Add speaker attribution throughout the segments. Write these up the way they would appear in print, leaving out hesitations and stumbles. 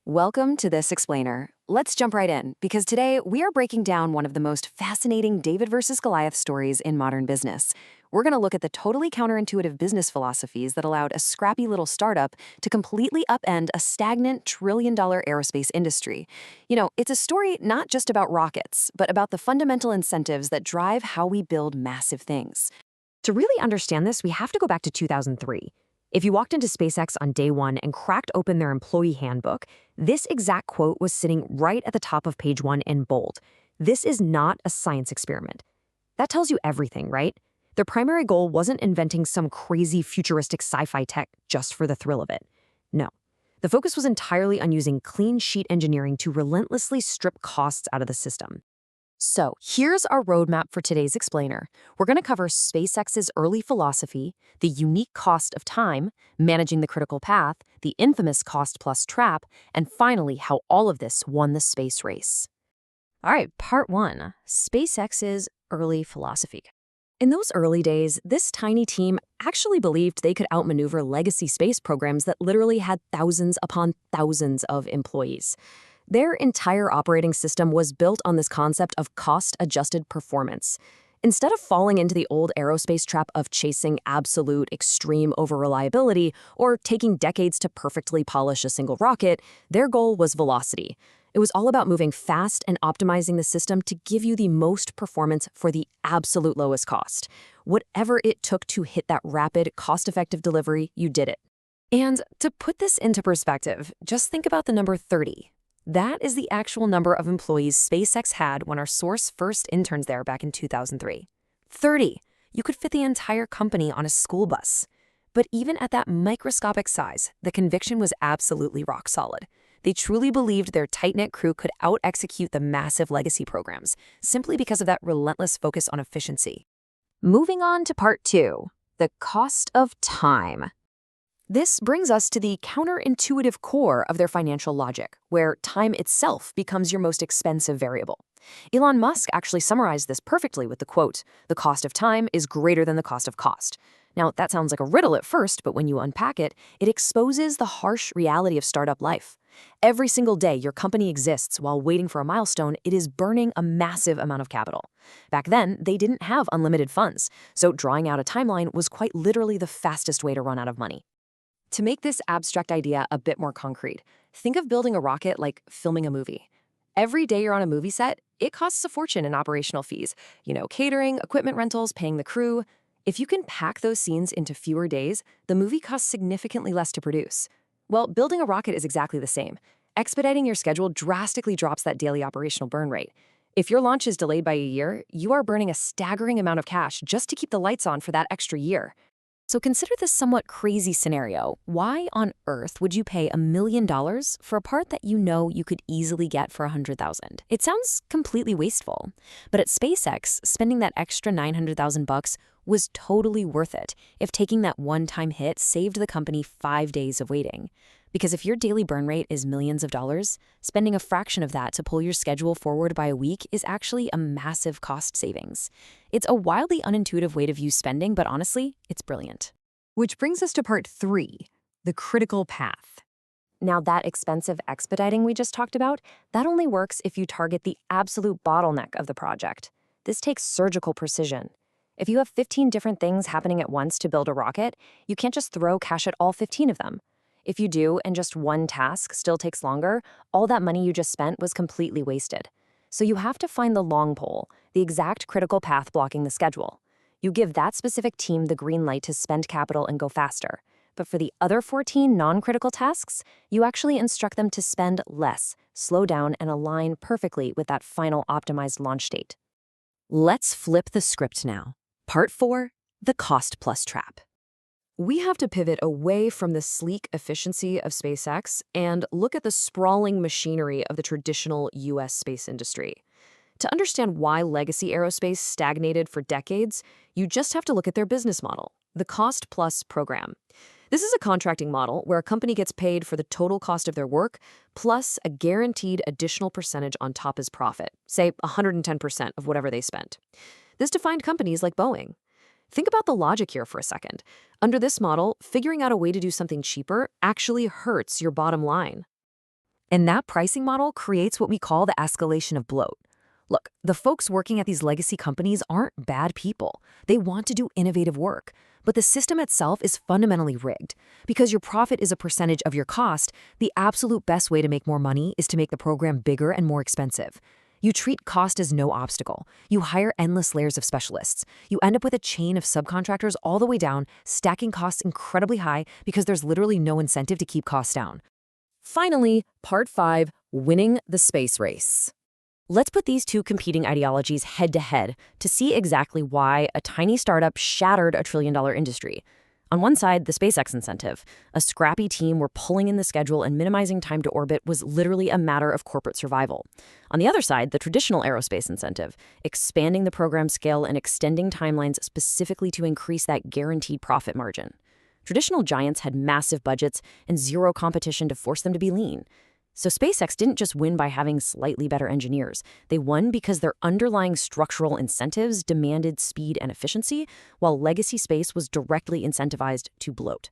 Speaker 1: Welcome to This Explainer. Let's jump right in, because today we are breaking down one of the most fascinating David versus Goliath stories in modern business. We're going to look at the totally counterintuitive business philosophies that allowed a scrappy little startup to completely upend a stagnant trillion-dollar aerospace industry. It's a story not just about rockets, but about the fundamental incentives that drive how we build massive things. To really understand this, we have to go back to 2003. If you walked into SpaceX on day one and cracked open their employee handbook, this exact quote was sitting right at the top of page one in bold. This is not a science experiment. That tells you everything, right? Their primary goal wasn't inventing some crazy futuristic sci-fi tech just for the thrill of it. No. The focus was entirely on using clean sheet engineering to relentlessly strip costs out of the system. So here's our roadmap for today's explainer. We're going to cover SpaceX's early philosophy, the unique cost of time, managing the critical path, the infamous cost-plus trap, and finally how all of this won the space race. All right, part one, SpaceX's early philosophy. In those early days, this tiny team actually believed they could outmaneuver legacy space programs that literally had thousands upon thousands of employees. Their entire operating system was built on this concept of cost-adjusted performance. Instead of falling into the old aerospace trap of chasing absolute extreme over-reliability or taking decades to perfectly polish a single rocket, their goal was velocity. It was all about moving fast and optimizing the system to give you the most performance for the absolute lowest cost. Whatever it took to hit that rapid, cost-effective delivery, you did it. And to put this into perspective, just think about the number 30. That is the actual number of employees SpaceX had when our source first interned there back in 2003. 30! You could fit the entire company on a school bus. But even at that microscopic size, the conviction was absolutely rock solid. They truly believed their tight-knit crew could out-execute the massive legacy programs, simply because of that relentless focus on efficiency. Moving on to part two, the cost of time. This brings us to the counterintuitive core of their financial logic, where time itself becomes your most expensive variable. Elon Musk actually summarized this perfectly with the quote, "The cost of time is greater than the cost of cost." Now, that sounds like a riddle at first, but when you unpack it, it exposes the harsh reality of startup life. Every single day your company exists while waiting for a milestone, it is burning a massive amount of capital. Back then, they didn't have unlimited funds, so drawing out a timeline was quite literally the fastest way to run out of money. To make this abstract idea a bit more concrete, think of building a rocket like filming a movie. Every day you're on a movie set, it costs a fortune in operational fees. Catering, equipment rentals, paying the crew. If you can pack those scenes into fewer days, the movie costs significantly less to produce. Well, building a rocket is exactly the same. Expediting your schedule drastically drops that daily operational burn rate. If your launch is delayed by a year, you are burning a staggering amount of cash just to keep the lights on for that extra year. So consider this somewhat crazy scenario. Why on earth would you pay $1 million for a part that you could easily get for $100,000? It sounds completely wasteful. But at SpaceX, spending that extra $900,000 was totally worth it if taking that one-time hit saved the company 5 days of waiting. Because if your daily burn rate is millions of dollars, spending a fraction of that to pull your schedule forward by a week is actually a massive cost savings. It's a wildly unintuitive way to view spending, but honestly, it's brilliant. Which brings us to part three, the critical path. Now, that expensive expediting we just talked about, that only works if you target the absolute bottleneck of the project. This takes surgical precision. If you have 15 different things happening at once to build a rocket, you can't just throw cash at all 15 of them. If you do, and just one task still takes longer, all that money you just spent was completely wasted. So you have to find the long pole, the exact critical path blocking the schedule. You give that specific team the green light to spend capital and go faster. But for the other 14 non-critical tasks, you actually instruct them to spend less, slow down, and align perfectly with that final optimized launch date. Let's flip the script now. Part 4, the cost-plus trap. We have to pivot away from the sleek efficiency of SpaceX and look at the sprawling machinery of the traditional U.S. space industry. To understand why legacy aerospace stagnated for decades, you just have to look at their business model, the cost-plus program. This is a contracting model where a company gets paid for the total cost of their work, plus a guaranteed additional percentage on top as profit, say 110% of whatever they spent. This defined companies like Boeing. Think about the logic here for a second. Under this model, figuring out a way to do something cheaper actually hurts your bottom line. And that pricing model creates what we call the escalation of bloat. Look, the folks working at these legacy companies aren't bad people. They want to do innovative work. But the system itself is fundamentally rigged. Because your profit is a percentage of your cost, the absolute best way to make more money is to make the program bigger and more expensive. You treat cost as no obstacle. You hire endless layers of specialists. You end up with a chain of subcontractors all the way down, stacking costs incredibly high because there's literally no incentive to keep costs down. Finally, part 5, winning the space race. Let's put these two competing ideologies head-to-head to see exactly why a tiny startup shattered a trillion-dollar industry. On one side, the SpaceX incentive. A scrappy team were pulling in the schedule and minimizing time to orbit was literally a matter of corporate survival. On the other side, the traditional aerospace incentive, expanding the program scale and extending timelines specifically to increase that guaranteed profit margin. Traditional giants had massive budgets and zero competition to force them to be lean. So SpaceX didn't just win by having slightly better engineers. They won because their underlying structural incentives demanded speed and efficiency, while legacy space was directly incentivized to bloat.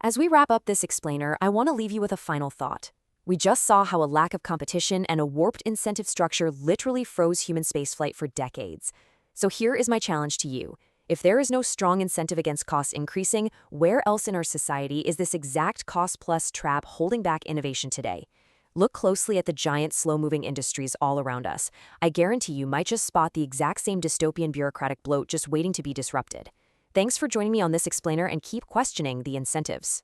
Speaker 1: As we wrap up this explainer, I want to leave you with a final thought. We just saw how a lack of competition and a warped incentive structure literally froze human spaceflight for decades. So here is my challenge to you. If there is no strong incentive against costs increasing, where else in our society is this exact cost-plus trap holding back innovation today? Look closely at the giant, slow-moving industries all around us. I guarantee you might just spot the exact same dystopian bureaucratic bloat just waiting to be disrupted. Thanks for joining me on this explainer and keep questioning the incentives.